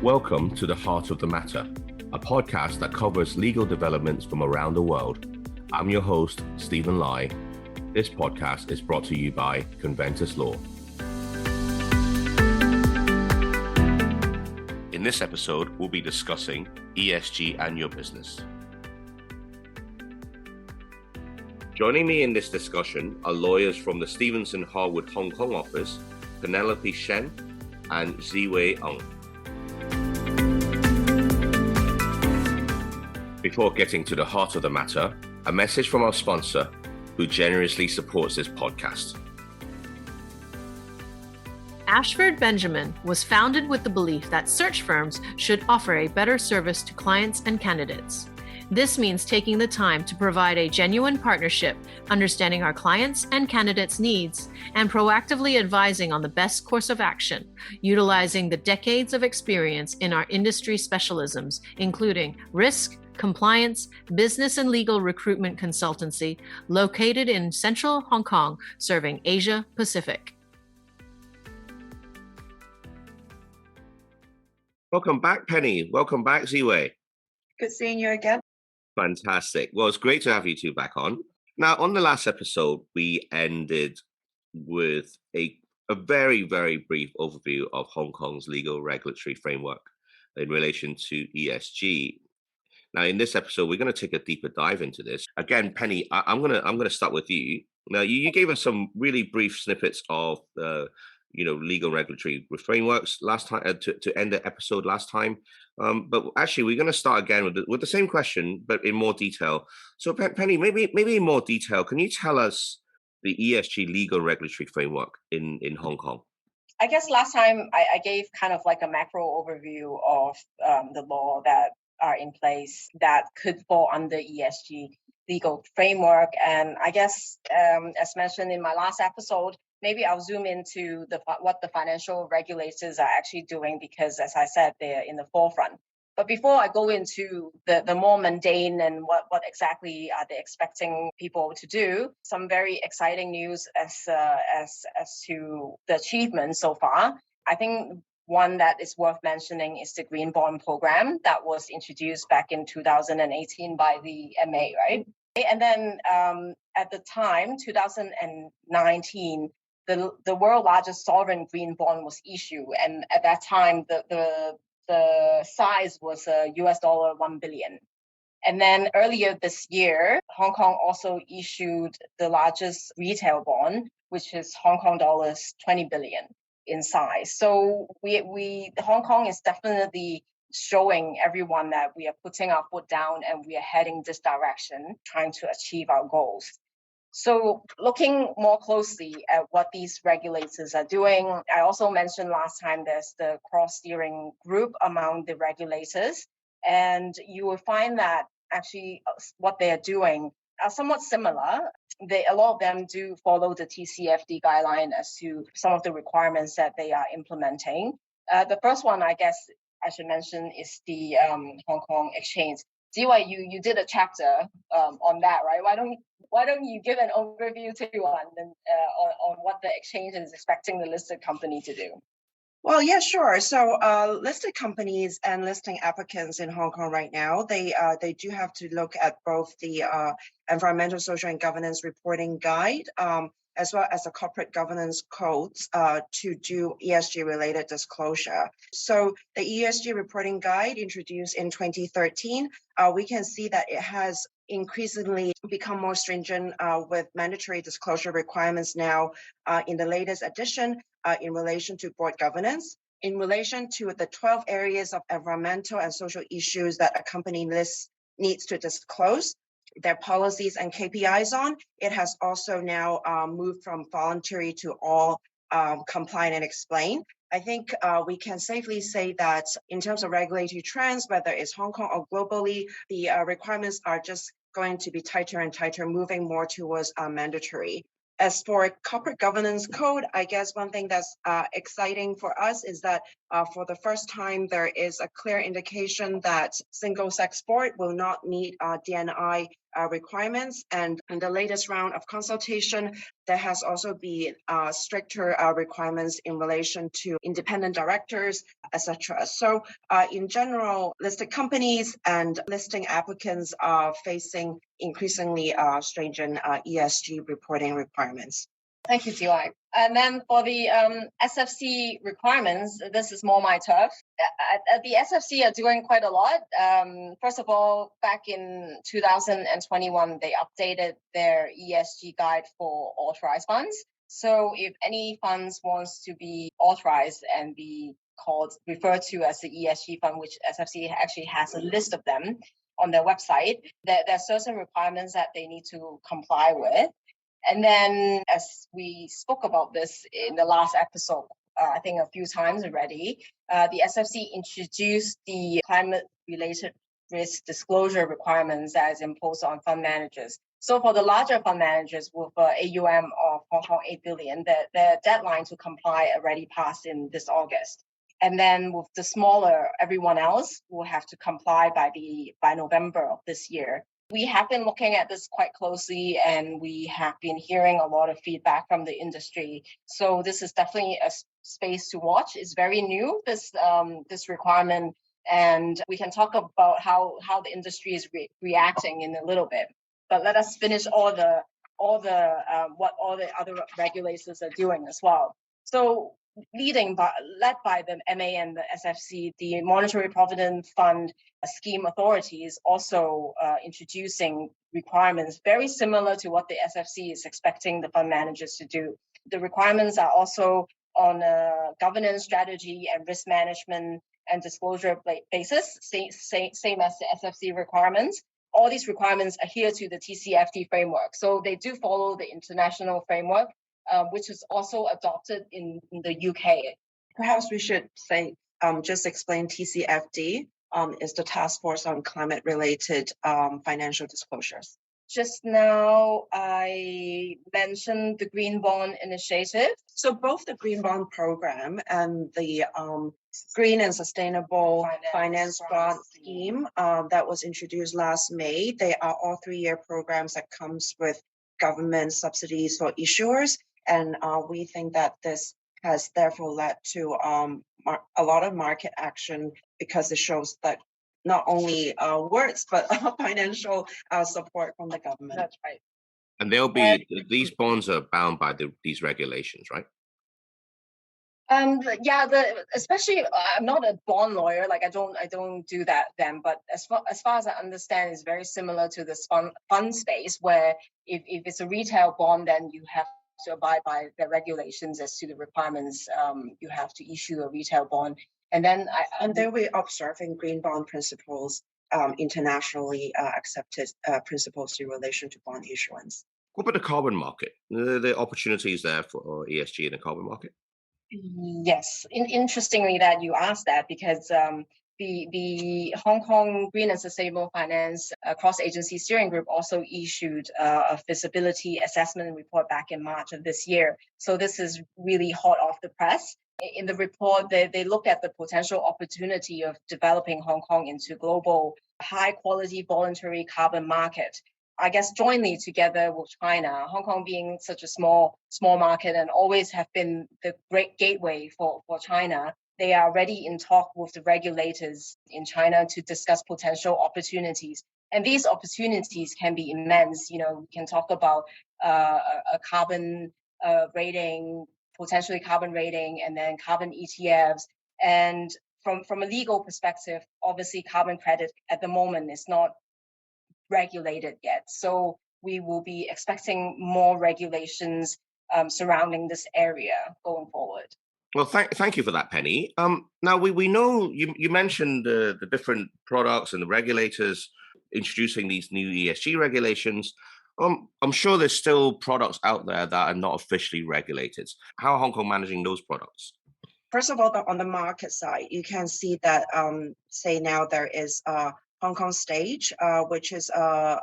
Welcome to The Heart of the Matter, a podcast that covers legal developments from around the world. I'm your host, Stephen Lai. This podcast is brought to you by Conventus Law. In this episode, we'll be discussing ESG and your business. Joining me in this discussion are lawyers from the Stevenson Harwood Hong Kong office, Penelope Shen and Ziwei Ng. Before getting to the heart of the matter, a message from our sponsor, who generously supports this podcast. Ashford Benjamin was founded with the belief that search firms should offer a better service to clients and candidates. This means taking the time to provide a genuine partnership, understanding our clients' and candidates' needs, and proactively advising on the best course of action, utilizing the decades of experience in our industry specialisms, including risk, compliance, business and legal recruitment consultancy, located in central Hong Kong, serving Asia Pacific. Welcome back, Penny. Welcome back, Ziwei. Good seeing you again. Fantastic. Well, it's great to have you two back on. Now, on the last episode, we ended with a very, very brief overview of Hong Kong's legal regulatory framework in relation to ESG. Now, in this episode, we're going to take a deeper dive into this. Again, Penny, I'm going to start with you. Now, you gave us some really brief snippets of legal regulatory frameworks last time to end the episode last time. But actually, we're going to start again with the same question, but in more detail. So, Penny, maybe in more detail, can you tell us the ESG legal regulatory framework in Hong Kong? I guess last time I gave kind of like a macro overview of the law that are in place that could fall under ESG legal framework. And I guess, as mentioned in my last episode, maybe I'll zoom into what the financial regulators are actually doing, because as I said, they're in the forefront. But before I go into the more mundane and what exactly are they expecting people to do, some very exciting news as to the achievements so far. I think one that is worth mentioning is the Green Bond Program that was introduced back in 2018 by the MA, right? And then at the time, 2019, the world's largest sovereign green bond was issued, and at that time the size was $1 billion. And then earlier this year, Hong Kong also issued the largest retail bond, which is Hong Kong dollars 20 billion in size. So Hong Kong is definitely showing everyone that we are putting our foot down and we are heading this direction, trying to achieve our goals. So looking more closely at what these regulators are doing, I also mentioned last time there's the cross-steering group among the regulators, and you will find that actually what they are doing are somewhat similar. A lot of them do follow the TCFD guideline as to some of the requirements that they are implementing. The first one, I guess I should mention, is the Hong Kong Exchange. Ziwei, you did a chapter on that, right? Why don't you give an overview to on what the exchange is expecting the listed company to do? Well, yeah, sure. So listed companies and listing applicants in Hong Kong right now, they do have to look at both the environmental, social, and governance reporting guide, as well as the corporate governance codes to do ESG-related disclosure. So the ESG reporting guide introduced in 2013, we can see that it has increasingly become more stringent with mandatory disclosure requirements now in the latest edition in relation to board governance. In relation to the 12 areas of environmental and social issues that a company list needs to disclose their policies and KPIs on, it has also now moved from voluntary to all compliant and explain. I think we can safely say that in terms of regulatory trends, whether it's Hong Kong or globally, the requirements are just going to be tighter and tighter, moving more towards mandatory. As for corporate governance code, I guess one thing that's exciting for us is that for the first time, there is a clear indication that single-sex sport will not meet DNI requirements. And in the latest round of consultation, there has also been stricter requirements in relation to independent directors, etc. So in general, listed companies and listing applicants are facing increasingly stringent ESG reporting requirements. Thank you, Ziwai. And then for the SFC requirements, this is more my turf. The SFC are doing quite a lot. First of all, back in 2021, they updated their ESG guide for authorized funds. So if any funds wants to be authorized and be referred to as the ESG fund, which SFC actually has a list of them on their website, there are certain requirements that they need to comply with. And then, as we spoke about this in the last episode, I think a few times already, the SFC introduced the climate-related risk disclosure requirements that is imposed on fund managers. So for the larger fund managers with AUM of Hong Kong 8 billion, the deadline to comply already passed in this August. And then with the smaller, everyone else will have to comply by November of this year. We have been looking at this quite closely, and we have been hearing a lot of feedback from the industry. So this is definitely a space to watch. It's very new, this requirement, and we can talk about how the industry is reacting in a little bit. But let us finish what all the other regulators are doing as well. So led by the MA and the SFC, the Monetary Provident Fund Scheme Authority is also introducing requirements very similar to what the SFC is expecting the fund managers to do. The requirements are also on a governance strategy and risk management and disclosure basis, same as the SFC requirements. All these requirements adhere to the TCFD framework. So they do follow the international framework, which is also adopted in the UK. Perhaps we should say, just explain TCFD is the Task Force on Climate-Related Financial Disclosures. Just now, I mentioned the Green Bond Initiative. So both the Green Bond Program and the Green and Sustainable Finance Grant Scheme that was introduced last May, they are all 3-year programs that comes with government subsidies for issuers. And we think that this has therefore led to a lot of market action, because it shows that not only words, but financial support from the government. That's right. And these bonds are bound by these regulations, right? Especially I'm not a bond lawyer, like I don't do that then, but as far as I understand, it's very similar to the fund space, where if it's a retail bond, then you have to abide by the regulations as to the requirements. You have to issue a retail bond, and then we're observing green bond principles, internationally accepted principles in relation to bond issuance. What about the carbon market? The opportunities there for ESG in the carbon market? Yes, interestingly that you asked that, because the Hong Kong Green and Sustainable Finance Cross-Agency Steering Group also issued a feasibility assessment report back in March of this year. So this is really hot off the press. In the report, they look at the potential opportunity of developing Hong Kong into global high-quality voluntary carbon market. I guess jointly together with China, Hong Kong being such a small market and always have been the great gateway for China, they are already in talk with the regulators in China to discuss potential opportunities. And these opportunities can be immense. You know, we can talk about a carbon rating, potentially carbon rating, and then carbon ETFs. And from a legal perspective, obviously carbon credit at the moment is not regulated yet. So we will be expecting more regulations surrounding this area going forward. Well, thank you for that, Penny. Now, we know you mentioned the different products and the regulators introducing these new ESG regulations. I'm sure there's still products out there that are not officially regulated. How are Hong Kong managing those products? First of all, on the market side, you can see that, say now there is Hong Kong Stage, which is a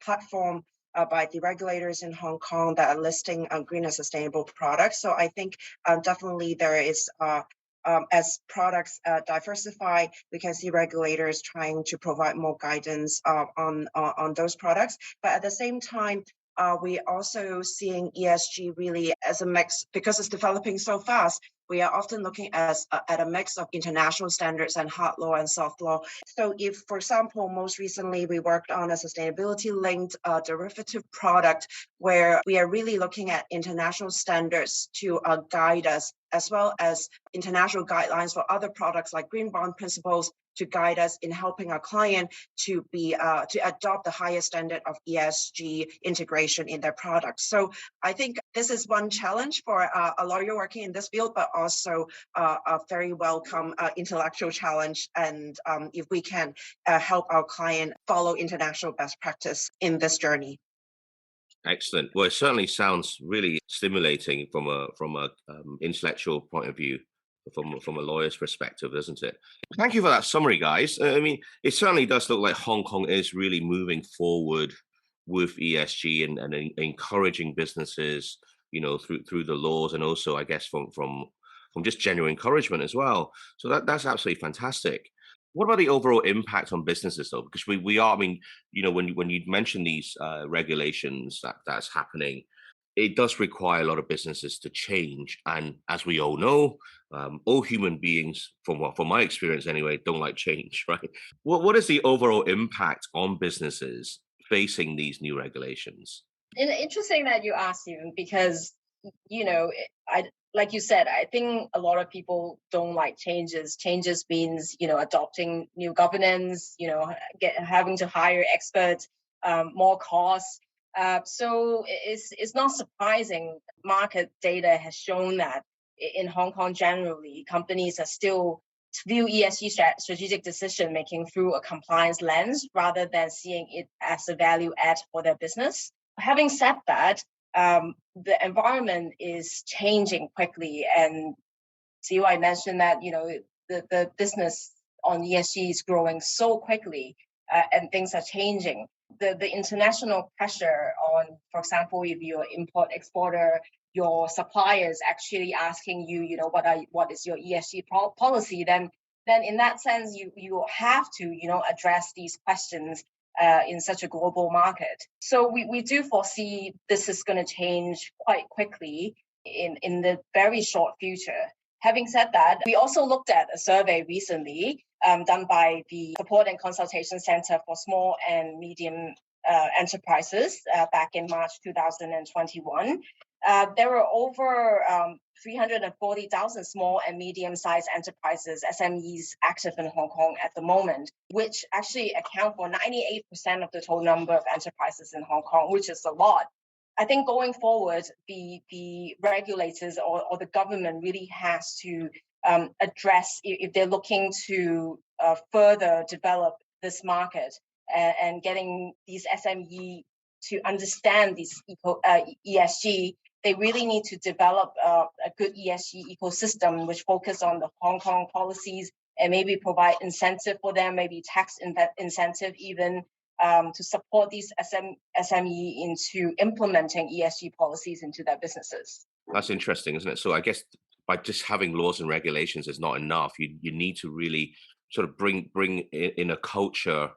platform by the regulators in Hong Kong that are listing green and sustainable products. So I think definitely there is as products diversify, we can see regulators trying to provide more guidance on those products. But at the same time, we also seeing ESG really as a mix because it's developing so fast. We are often looking at a mix of international standards and hard law and soft law. So if, for example, most recently we worked on a sustainability-linked derivative product where we are really looking at international standards to guide us, as well as international guidelines for other products like green bond principles to guide us in helping our client to adopt the highest standard of ESG integration in their products. So I think this is one challenge for a lawyer working in this field, but also a very welcome intellectual challenge. And if we can help our client follow international best practice in this journey. Excellent. Well, it certainly sounds really stimulating from a intellectual point of view, from a lawyer's perspective, doesn't it? Thank you for that summary, guys. I mean, it certainly does look like Hong Kong is really moving forward with ESG and encouraging businesses, through the laws, and also, I guess, from just genuine encouragement as well. So that's absolutely fantastic. What about the overall impact on businesses, though? Because we are, I mean, when you mention these regulations that's happening, it does require a lot of businesses to change. And as we all know, all human beings, from my experience anyway, don't like change, right? What is the overall impact on businesses facing these new regulations? Interesting that you asked, Stephen, because I like you said, I think a lot of people don't like changes. Changes means adopting new governance, having to hire experts, more costs. So it's not surprising. Market data has shown that in Hong Kong generally, companies are still view ESG strategic decision making through a compliance lens rather than seeing it as a value add for their business. Having said that, the environment is changing quickly, and CY mentioned that the business on ESG is growing so quickly, and things are changing. The international pressure on, for example, if you're import exporter, your suppliers actually asking you, what is your ESG policy, then in that sense you have to address these questions in such a global market. So we do foresee this is going to change quite quickly in the very short future. Having said that, we also looked at a survey recently done by the Support and Consultation Center for Small and Medium Enterprises back in March 2021. There were over 340,000 small and medium-sized enterprises, SMEs, active in Hong Kong at the moment, which actually account for 98% of the total number of enterprises in Hong Kong, which is a lot. I think going forward, the regulators or the government really has to address if they're looking to further develop this market and getting these SME to understand these ESG. They really need to develop a good ESG ecosystem which focus on the Hong Kong policies and maybe provide incentive for them, maybe tax incentive even, to support these SME into implementing ESG policies into their businesses. That's interesting, isn't it? So I guess by just having laws and regulations is not enough. You need to really sort of bring in a culture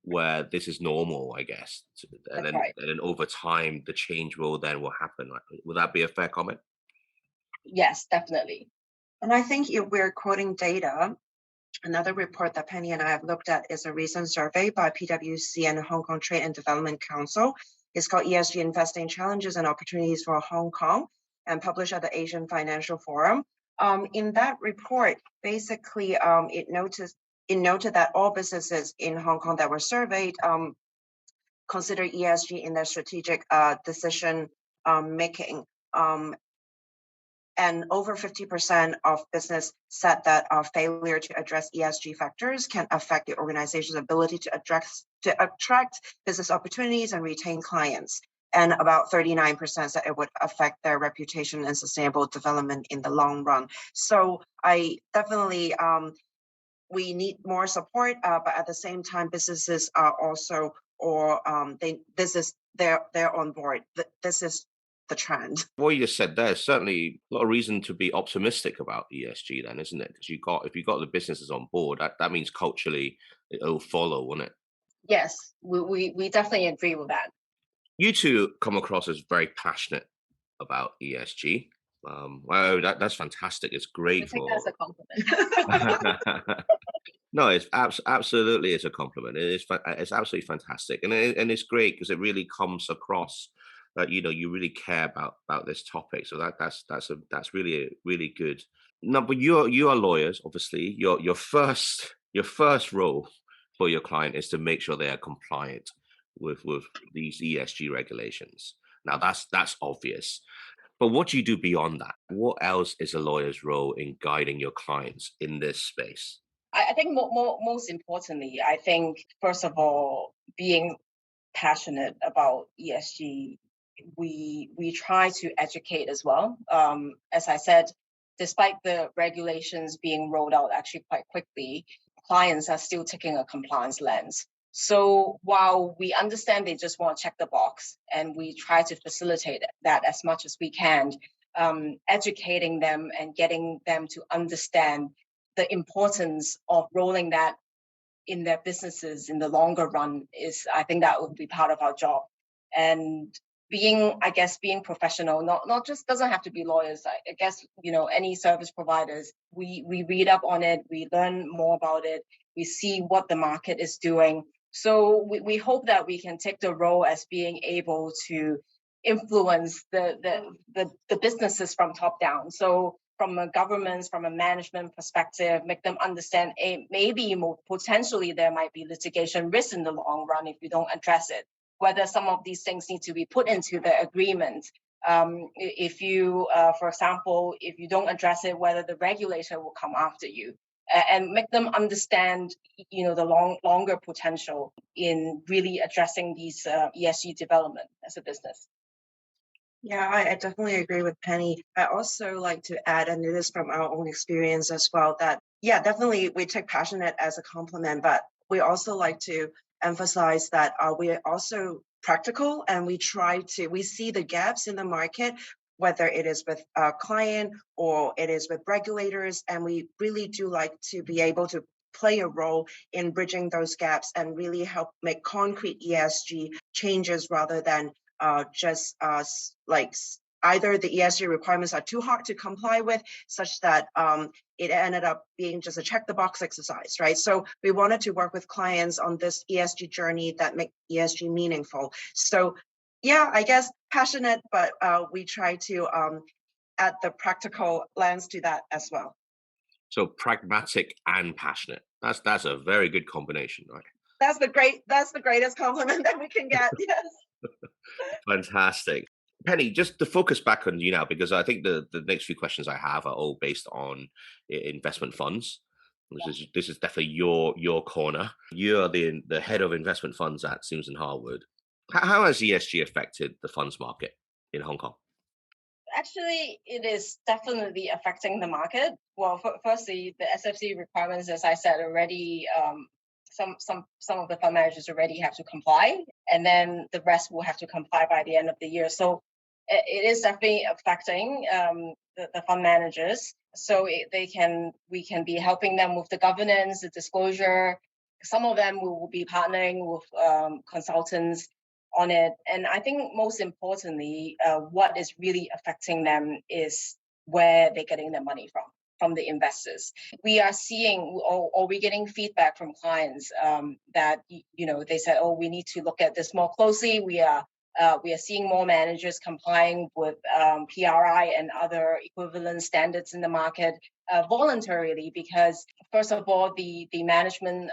where this is normal, I guess, and then over time the change will happen. Would that be a fair comment? Yes, definitely. And I think if we're quoting data, another report that Penny and I have looked at is a recent survey by PwC and Hong Kong Trade and Development Council. It's called ESG Investing Challenges and Opportunities for Hong Kong, and published at the Asian Financial Forum. In that report, basically, it noted that all businesses in Hong Kong that were surveyed consider ESG in their strategic decision making. And over 50% of business said that failure to address ESG factors can affect the organization's ability to attract business opportunities and retain clients. And about 39% said it would affect their reputation and sustainable development in the long run. So I definitely, we need more support, but at the same time, businesses are also, they're on board. This is the trend. What you just said there's certainly a lot of reason to be optimistic about ESG then, isn't it? Because if you got the businesses on board, that means culturally it'll follow, won't it? Yes, we definitely agree with that. You two come across as very passionate about ESG. Wow, that's fantastic. It's We great take that for. as a compliment. No, it's absolutely it's a compliment. It's absolutely fantastic, and it's great because it really comes across that you really care about this topic. So that's really good. No, but you are lawyers, obviously. Your first role for your client is to make sure they are compliant with these ESG regulations. Now that's obvious. But what do you do beyond that? What else is a lawyer's role in guiding your clients in this space? I think most importantly, I think first of all, being passionate about ESG, we try to educate as well. As I said, despite the regulations being rolled out actually quite quickly, clients are still taking a compliance lens. So while we understand they just want to check the box, and we try to facilitate that as much as we can, educating them and getting them to understand the importance of rolling that in their businesses in the longer run is, I think that would be part of our job. And being professional, not just doesn't have to be lawyers. I guess, any service providers, we read up on it, we learn more about it, we see what the market is doing. So we hope that we can take the role as being able to influence the businesses from top down. So from a governance, from a management perspective, make them understand maybe more potentially there might be litigation risk in the long run if you don't address it. Whether some of these things need to be put into the agreement. If you, for example, if you don't address it, whether the regulator will come after you, and make them understand, the longer potential in really addressing these ESG development as a business. Yeah, I definitely agree with Penny. I also like to add, and it is from our own experience as well, that, yeah, definitely we take passionate as a compliment, but we also like to emphasize that we are also practical, and we see the gaps in the market, whether it is with a client or it is with regulators, and we really do like to be able to play a role in bridging those gaps and really help make concrete ESG changes rather than just like either the ESG requirements are too hard to comply with, such that it ended up being just a check the box exercise, right? So we wanted to work with clients on this ESG journey that make ESG meaningful. So yeah, I guess passionate, but we try to add the practical lens to that as well. So pragmatic and passionate. That's a very good combination, right? That's the greatest compliment that we can get. Yes. Fantastic. Penny, just to focus back on you now, because I think the next few questions I have are all based on investment funds. This is definitely your corner. You're the head of investment funds at Sims and Harwood. How has ESG affected the funds market in Hong Kong? Actually, it is definitely affecting the market. Well, firstly, the SFC requirements, as I said already, some of the fund managers already have to comply, and then the rest will have to comply by the end of the year. So it is definitely affecting the fund managers. So we can be helping them with the governance, the disclosure. Some of them will be partnering with consultants on it. And I think most importantly, what is really affecting them is where they're getting their money from the investors. We are seeing, or we're getting feedback from clients that, they said, oh, we need to look at this more closely. We are seeing more managers complying with PRI and other equivalent standards in the market voluntarily, because first of all, the management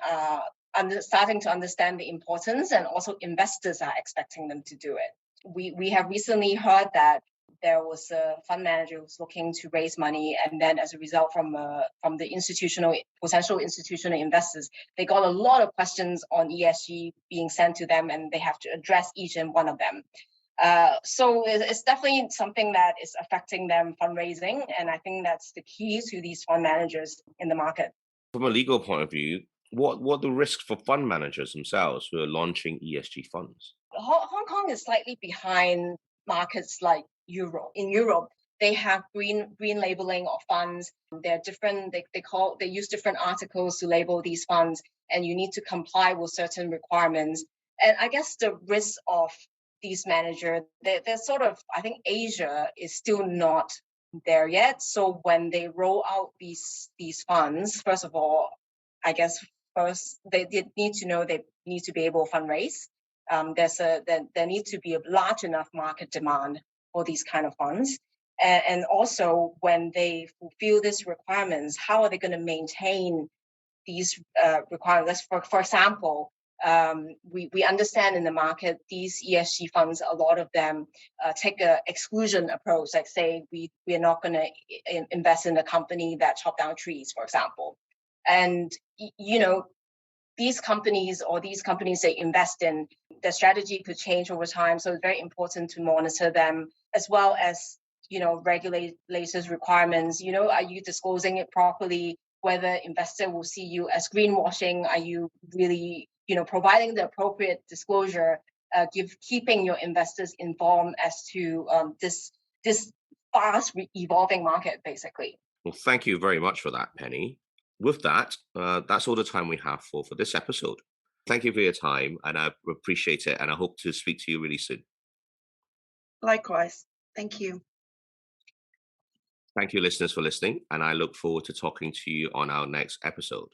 starting to understand the importance, and also investors are expecting them to do it. We have recently heard that there was a fund manager who was looking to raise money, and then as a result from the potential institutional investors, they got a lot of questions on ESG being sent to them, and they have to address each and one of them. So it's definitely something that is affecting them fundraising, and I think that's the key to these fund managers in the market. From a legal point of view, what are the risks for fund managers themselves who are launching ESG funds? Hong Kong is slightly behind markets like Europe, they have green labeling of funds. They're different. They use different articles to label these funds, and you need to comply with certain requirements. And I guess the risk of these managers, they're sort of, I think Asia is still not there yet. So when they roll out these funds, first of all, I guess first they need to know they need to be able to fundraise. There needs to be a large enough market demand for these kind of funds. And also, when they fulfill these requirements, how are they going to maintain these requirements? For example, we understand in the market these ESG funds, a lot of them take an exclusion approach, like say we are not going to invest in a company that chop down trees, for example. And these companies they invest in, their strategy could change over time. So it's very important to monitor them, as well as regulators' requirements. Are you disclosing it properly? Whether investor will see you as greenwashing? Are you really providing the appropriate disclosure, keeping your investors informed as to this fast evolving market, basically? Well, thank you very much for that, Penny. With that, that's all the time we have for this episode. Thank you for your time, and I appreciate it, and I hope to speak to you really soon. Likewise. Thank you. Thank you, listeners, for listening, and I look forward to talking to you on our next episode.